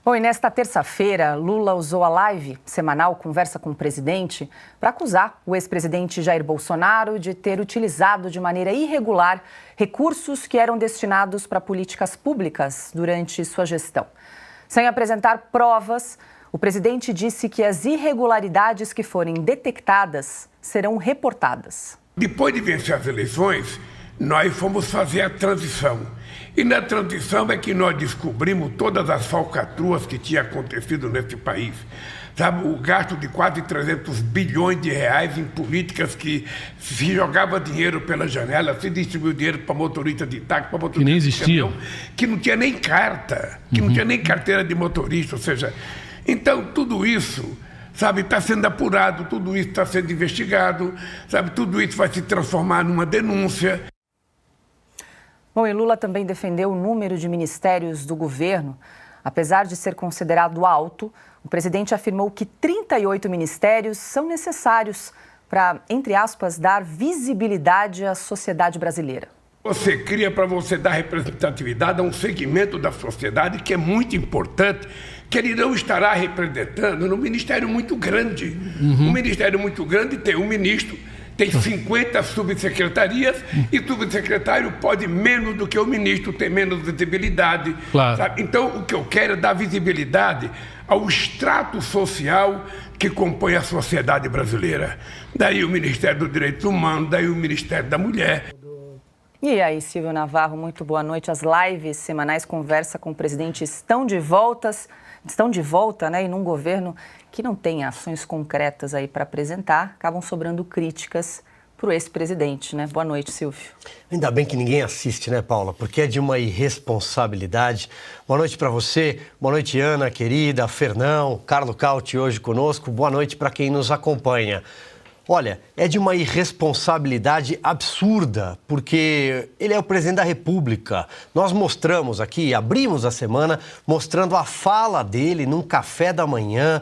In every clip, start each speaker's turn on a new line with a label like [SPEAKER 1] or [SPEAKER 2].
[SPEAKER 1] Bom, e nesta terça-feira, Lula usou a live semanal Conversa com o Presidente para acusar o ex-presidente Jair Bolsonaro de ter utilizado de maneira irregular recursos que eram destinados para políticas públicas durante sua gestão. Sem apresentar provas, o presidente disse que as irregularidades que forem detectadas serão reportadas.
[SPEAKER 2] Depois de vencer as eleições, nós fomos fazer a transição. E na transição é que nós descobrimos todas as falcatruas que tinham acontecido nesse país. Sabe, o gasto de quase 300 bilhões de reais em políticas que se jogava dinheiro pela janela, se distribuiu dinheiro para motorista de táxi, para motorista
[SPEAKER 3] que nem existia.
[SPEAKER 2] de caminhão, que não tinha nem carta, que não tinha nem carteira de motorista, ou seja, então tudo isso, sabe, está sendo apurado, tudo isso está sendo investigado, sabe, tudo isso vai se transformar numa denúncia.
[SPEAKER 1] Bom, e Lula também defendeu o número de ministérios do governo. Apesar de ser considerado alto, o presidente afirmou que 38 ministérios são necessários para, entre aspas, dar visibilidade à sociedade brasileira.
[SPEAKER 2] Você cria para você dar representatividade a um segmento da sociedade que é muito importante, que ele não estará representando num ministério muito grande. Um ministério muito grande tem um ministro, tem 50 subsecretarias e subsecretário pode menos do que o ministro, tem menos visibilidade.
[SPEAKER 3] Claro.
[SPEAKER 2] Sabe? Então, o que eu quero é dar visibilidade ao extrato social que compõe a sociedade brasileira. Daí o Ministério dos Direitos Humanos, daí o Ministério da Mulher.
[SPEAKER 1] E aí, Silvio Navarro, muito boa noite. As lives semanais Conversa com o Presidente estão de volta, né? E num governo que não tem ações concretas aí para apresentar, acabam sobrando críticas para o ex-presidente, né? Boa noite, Silvio.
[SPEAKER 4] Ainda bem que ninguém assiste, né, Paula? Porque é de uma irresponsabilidade. Boa noite para você, boa noite, Ana, querida, Fernão, Carlo Cauti hoje conosco. Boa noite para quem nos acompanha. Olha, é de uma irresponsabilidade absurda, porque ele é o presidente da República. Nós mostramos aqui, abrimos a semana, mostrando a fala dele num café da manhã,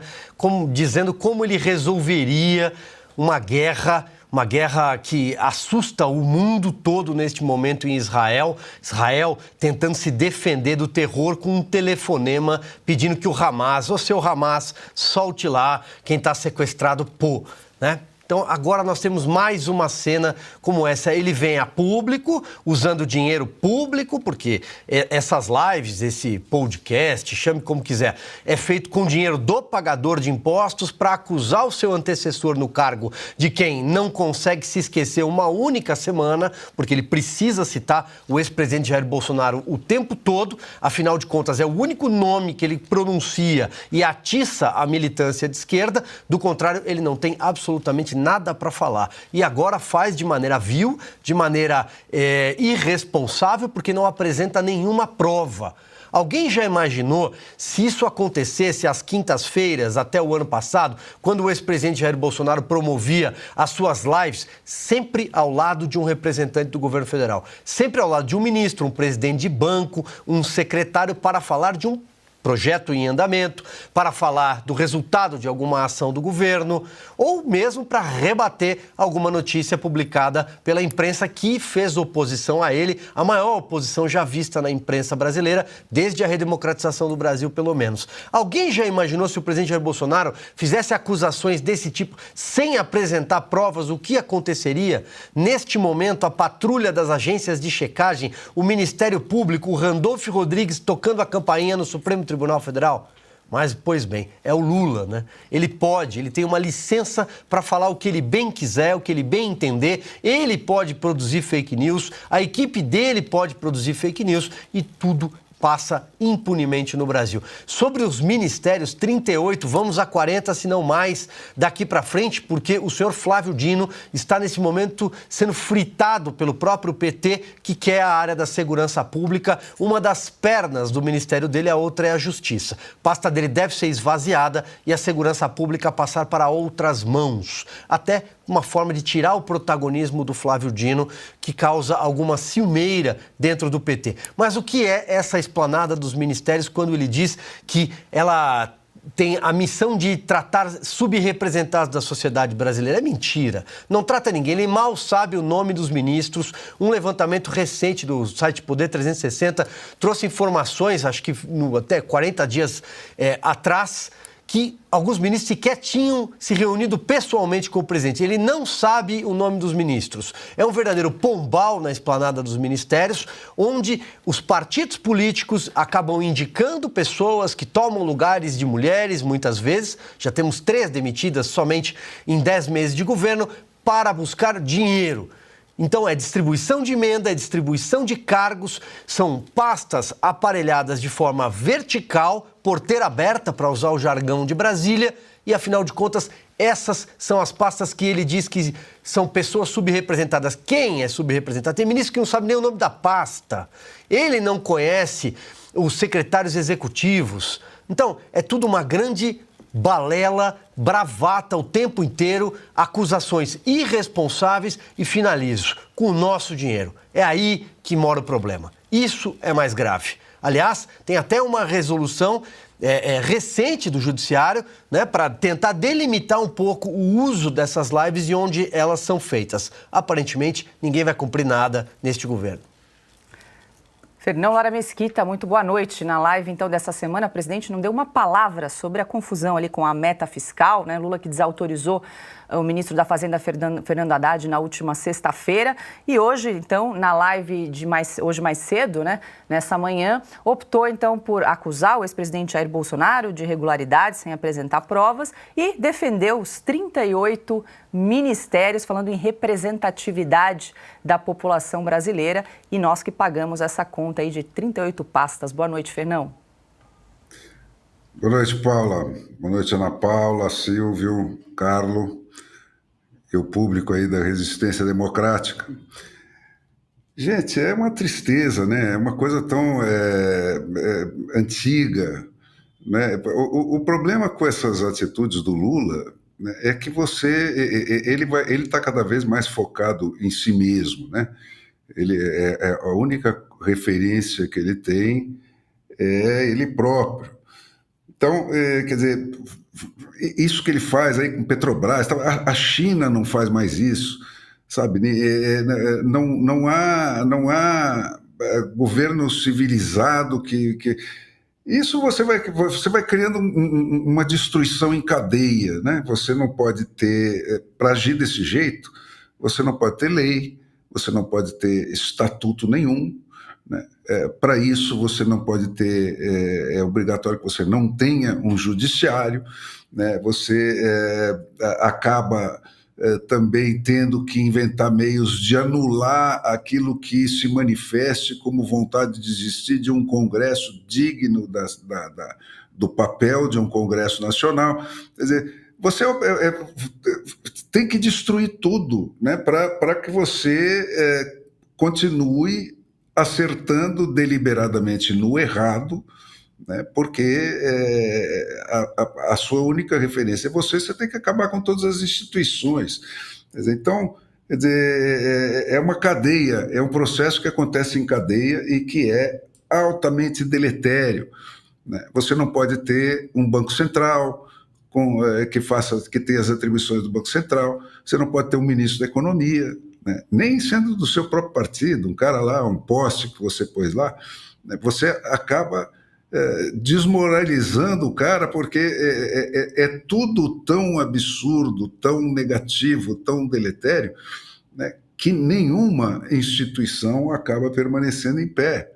[SPEAKER 4] dizendo como ele resolveria uma guerra que assusta o mundo todo neste momento em Israel. Israel tentando se defender do terror com um telefonema pedindo que o Hamas, ou seu Hamas, solte lá quem está sequestrado, né? Então, agora nós temos mais uma cena como essa. Ele vem a público, usando dinheiro público, porque essas lives, esse podcast, chame como quiser, é feito com dinheiro do pagador de impostos para acusar o seu antecessor no cargo de quem não consegue se esquecer uma única semana, porque ele precisa citar o ex-presidente Jair Bolsonaro o tempo todo, afinal de contas é o único nome que ele pronuncia e atiça a militância de esquerda, do contrário, ele não tem absolutamente nada para falar. E agora faz de maneira vil, de maneira irresponsável, porque não apresenta nenhuma prova. Alguém já imaginou se isso acontecesse às quintas-feiras, até o ano passado, quando o ex-presidente Jair Bolsonaro promovia as suas lives sempre ao lado de um representante do governo federal, sempre ao lado de um ministro, um presidente de banco, um secretário, para falar de um projeto em andamento, para falar do resultado de alguma ação do governo ou mesmo para rebater alguma notícia publicada pela imprensa que fez oposição a ele, a maior oposição já vista na imprensa brasileira desde a redemocratização do Brasil, pelo menos. Alguém já imaginou se o presidente Jair Bolsonaro fizesse acusações desse tipo sem apresentar provas, o que aconteceria? Neste momento, a patrulha das agências de checagem, o Ministério Público, o Randolph Rodrigues tocando a campainha no Supremo Tribunal Federal. Mas, pois bem, é o Lula, né? Ele tem uma licença para falar o que ele bem quiser, o que ele bem entender. Ele pode produzir fake news, a equipe dele pode produzir fake news e tudo passa impunemente no Brasil. Sobre os ministérios, 38, vamos a 40, se não mais, daqui para frente, porque o senhor Flávio Dino está nesse momento sendo fritado pelo próprio PT, que quer a área da segurança pública. Uma das pernas do ministério dele, a outra é a justiça. A pasta dele deve ser esvaziada e a segurança pública passar para outras mãos. Até uma forma de tirar o protagonismo do Flávio Dino, que causa alguma ciumeira dentro do PT. Mas o que é essa esplanada dos ministérios quando ele diz que ela tem a missão de tratar subrepresentados da sociedade brasileira. É mentira. Não trata ninguém. Ele mal sabe o nome dos ministros. Um levantamento recente do site Poder 360 trouxe informações, acho que até 40 dias atrás, que alguns ministros sequer tinham se reunido pessoalmente com o presidente. Ele não sabe o nome dos ministros. É um verdadeiro pombal na esplanada dos ministérios, onde os partidos políticos acabam indicando pessoas que tomam lugares de mulheres, muitas vezes. Já temos 3 demitidas somente em 10 meses de governo, para buscar dinheiro. Então, é distribuição de emenda, é distribuição de cargos, são pastas aparelhadas de forma vertical, porteira aberta, para usar o jargão de Brasília, e, afinal de contas, essas são as pastas que ele diz que são pessoas subrepresentadas. Quem é subrepresentado? Tem ministro que não sabe nem o nome da pasta. Ele não conhece os secretários executivos. Então, é tudo uma grande balela, bravata o tempo inteiro, acusações irresponsáveis e finalizo com o nosso dinheiro. É aí que mora o problema. Isso é mais grave. Aliás, tem até uma resolução recente do Judiciário, né, para tentar delimitar um pouco o uso dessas lives e onde elas são feitas. Aparentemente, ninguém vai cumprir nada neste governo.
[SPEAKER 1] Fernão Lara Mesquita, muito boa noite. Na live, então, dessa semana, o presidente não deu uma palavra sobre a confusão ali com a meta fiscal, né? Lula que desautorizou o ministro da Fazenda, Fernando Haddad, na última sexta-feira. E hoje, então, na live hoje mais cedo, né, nessa manhã, optou, então, por acusar o ex-presidente Jair Bolsonaro de irregularidades sem apresentar provas e defendeu os 38 ministérios, falando em representatividade da população brasileira, e nós que pagamos essa conta aí de 38 pastas. Boa noite, Fernão.
[SPEAKER 3] Boa noite, Paula. Boa noite, Ana Paula, Silvio, Carlo e o público aí da Resistência Democrática. Gente, é uma tristeza, né? É uma coisa tão antiga, né? O problema com essas atitudes do Lula, né, é que ele está cada vez mais focado em si mesmo, né? A única referência que ele tem é ele próprio. Então, quer dizer, isso que ele faz aí com Petrobras, a China não faz mais isso, sabe? Não há governo civilizado que... Isso você vai criando uma destruição em cadeia, né? Você não pode ter... Para agir desse jeito, você não pode ter lei, você não pode ter estatuto nenhum, né? Para isso, você não pode ter... É obrigatório que você não tenha um judiciário, né? Você acaba também tendo que inventar meios de anular aquilo que se manifeste como vontade de existir de um Congresso digno do papel de um Congresso Nacional. Quer dizer, você tem que destruir tudo, né, para que você continue acertando deliberadamente no errado, né, porque a sua única referência é você tem que acabar com todas as instituições. Quer dizer, então, quer dizer, é uma cadeia, é um processo que acontece em cadeia e que é altamente deletério, né? Você não pode ter um Banco Central que tenha as atribuições do Banco Central, você não pode ter um ministro da Economia, né? Nem sendo do seu próprio partido, um cara lá, um poste que você pôs lá, né? Você acaba desmoralizando o cara, porque é tudo tão absurdo, tão negativo, tão deletério, né, que nenhuma instituição acaba permanecendo em pé,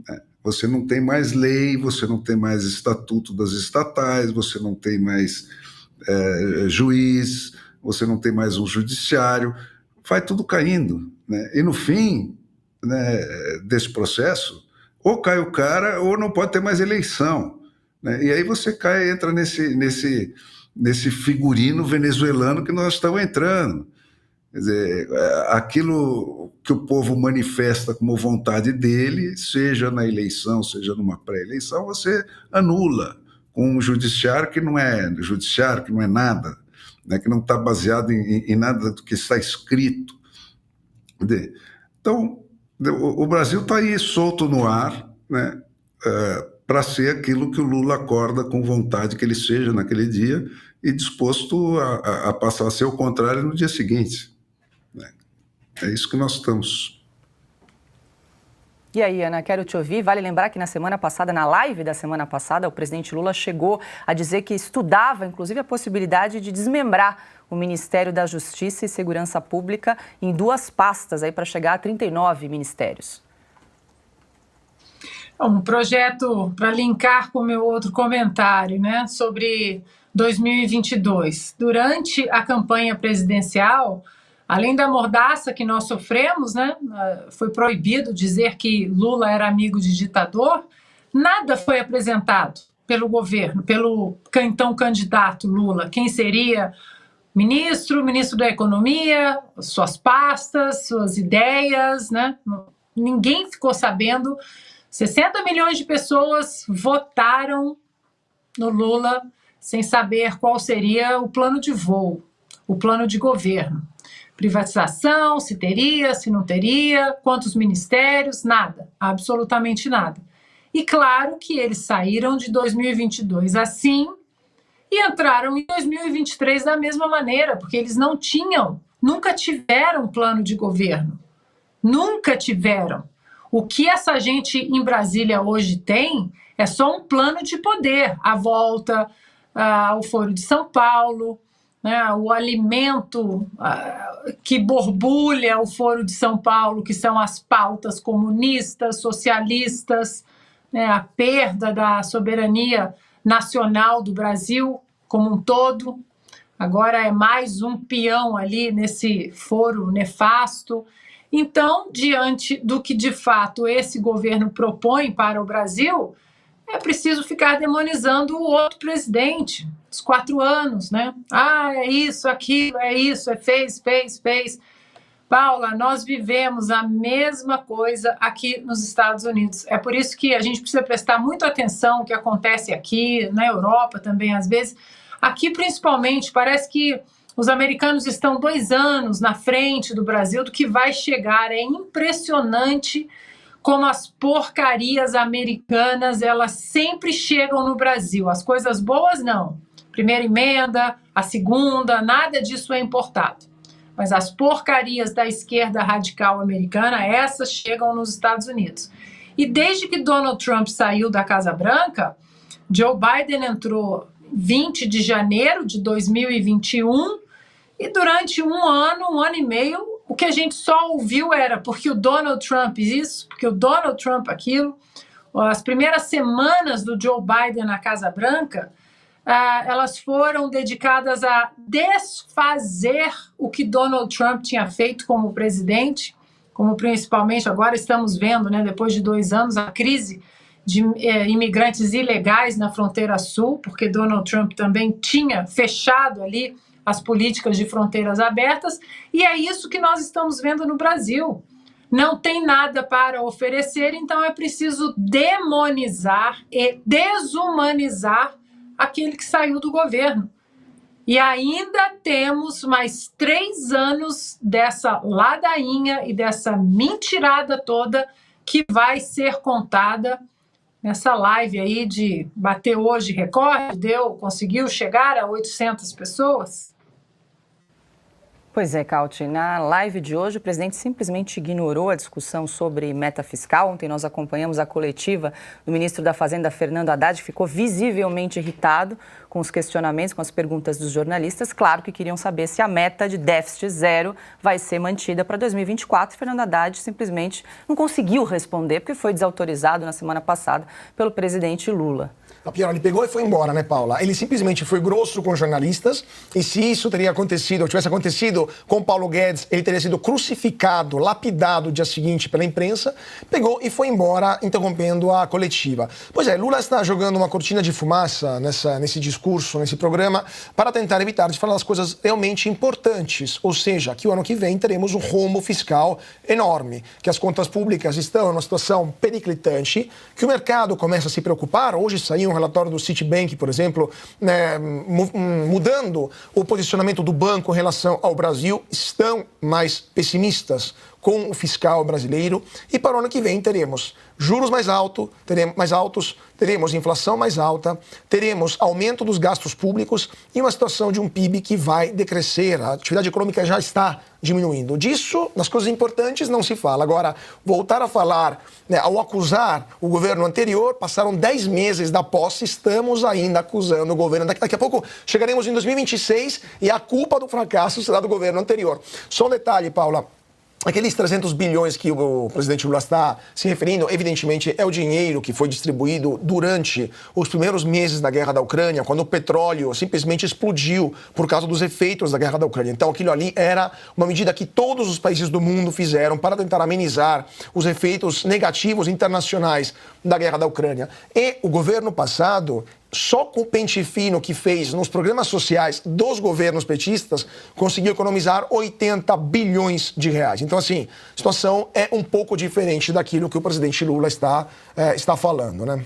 [SPEAKER 3] né? Você não tem mais lei, você não tem mais estatuto das estatais, você não tem mais juiz, você não tem mais um judiciário, vai tudo caindo, né? E no fim, né, desse processo, ou cai o cara, ou não pode ter mais eleição, né? E aí você entra nesse figurino venezuelano que nós estamos entrando. Quer dizer, aquilo que o povo manifesta como vontade dele, seja na eleição, seja numa pré-eleição, você anula com um judiciário que não é nada, né? Que não está baseado em nada do que está escrito. Então, o Brasil está aí solto no ar, né? para ser aquilo que o Lula acorda com vontade que ele seja naquele dia e disposto a passar a ser o contrário no dia seguinte. É isso que nós estamos.
[SPEAKER 1] E aí, Ana, quero te ouvir. Vale lembrar que na semana passada, na live da semana passada, o presidente Lula chegou a dizer que estudava, inclusive, a possibilidade de desmembrar o Ministério da Justiça e Segurança Pública em 2 pastas, aí para chegar a 39 ministérios.
[SPEAKER 5] Um projeto para linkar com o meu outro comentário, né, sobre 2022. Durante a campanha presidencial, além da mordaça que nós sofremos, né, foi proibido dizer que Lula era amigo de ditador, nada foi apresentado pelo governo, pelo então candidato Lula. Quem seria ministro da Economia, suas pastas, suas ideias, né? Ninguém ficou sabendo. 60 milhões de pessoas votaram no Lula sem saber qual seria o plano de voo, o plano de governo. Privatização, se teria, se não teria, quantos ministérios, nada, absolutamente nada. E claro que eles saíram de 2022 assim e entraram em 2023 da mesma maneira, porque eles não tinham, nunca tiveram plano de governo, nunca tiveram. O que essa gente em Brasília hoje tem é só um plano de poder, a volta ao Foro de São Paulo, né, o alimento que borbulha o Foro de São Paulo, que são as pautas comunistas, socialistas, né, a perda da soberania nacional do Brasil como um todo. Agora é mais um peão ali nesse foro nefasto. Então, diante do que de fato esse governo propõe para o Brasil, é preciso ficar demonizando o outro presidente, os 4 anos, né? É isso, aquilo, é isso, fez. Paula, nós vivemos a mesma coisa aqui nos Estados Unidos. É por isso que a gente precisa prestar muita atenção ao que acontece aqui, na Europa também, às vezes. Aqui, principalmente, parece que os americanos estão 2 anos na frente do Brasil do que vai chegar. É impressionante como as porcarias americanas, elas sempre chegam no Brasil. As coisas boas, não. Primeira emenda, a segunda, nada disso é importado. Mas as porcarias da esquerda radical americana, essas chegam nos Estados Unidos. E desde que Donald Trump saiu da Casa Branca, Joe Biden entrou 20 de janeiro de 2021, e durante um ano e meio, o que a gente só ouviu era porque o Donald Trump isso, porque o Donald Trump aquilo. As primeiras semanas do Joe Biden na Casa Branca, elas foram dedicadas a desfazer o que Donald Trump tinha feito como presidente, como principalmente agora estamos vendo, né, depois de 2 anos, a crise de imigrantes ilegais na fronteira sul, porque Donald Trump também tinha fechado ali as políticas de fronteiras abertas, e é isso que nós estamos vendo no Brasil. Não tem nada para oferecer, então é preciso demonizar e desumanizar aquele que saiu do governo. E ainda temos mais 3 anos dessa ladainha e dessa mentirada toda que vai ser contada nessa live aí de bater hoje recorde, conseguiu chegar a 800 pessoas.
[SPEAKER 1] Pois é, Cauti, na live de hoje o presidente simplesmente ignorou a discussão sobre meta fiscal. Ontem nós acompanhamos a coletiva do ministro da Fazenda, Fernando Haddad, que ficou visivelmente irritado com os questionamentos, com as perguntas dos jornalistas. Claro que queriam saber se a meta de déficit zero vai ser mantida para 2024. Fernando Haddad simplesmente não conseguiu responder, porque foi desautorizado na semana passada pelo presidente Lula.
[SPEAKER 6] A Piero, ele pegou e foi embora, né, Paula? Ele simplesmente foi grosso com os jornalistas, e se isso teria acontecido, ou tivesse acontecido com Paulo Guedes, ele teria sido crucificado, lapidado no dia seguinte pela imprensa, pegou e foi embora, interrompendo a coletiva. Pois é, Lula está jogando uma cortina de fumaça nesse discurso, nesse programa, para tentar evitar de falar das coisas realmente importantes, ou seja, que o ano que vem teremos um rombo fiscal enorme, que as contas públicas estão numa situação periclitante, que o mercado começa a se preocupar. Hoje saiu um relatório do Citibank, por exemplo, né, mudando o posicionamento do banco em relação ao Brasil, estão mais pessimistas com o fiscal brasileiro. E para o ano que vem teremos juros mais altos, teremos inflação mais alta, teremos aumento dos gastos públicos e uma situação de um PIB que vai decrescer. A atividade econômica já está diminuindo. Disso, nas coisas importantes, não se fala. Agora, voltar a falar, né, ao acusar o governo anterior, passaram 10 meses da posse, estamos ainda acusando o governo. Daqui a pouco chegaremos em 2026 e a culpa do fracasso será do governo anterior. Só um detalhe, Paula. Aqueles 300 bilhões que o presidente Lula está se referindo, evidentemente, é o dinheiro que foi distribuído durante os primeiros meses da guerra da Ucrânia, quando o petróleo simplesmente explodiu por causa dos efeitos da guerra da Ucrânia. Então, aquilo ali era uma medida que todos os países do mundo fizeram para tentar amenizar os efeitos negativos internacionais da guerra da Ucrânia. E o governo passado, só com o pente fino que fez nos programas sociais dos governos petistas, conseguiu economizar 80 bilhões de reais. Então, assim, a situação é um pouco diferente daquilo que o presidente Lula está falando, né?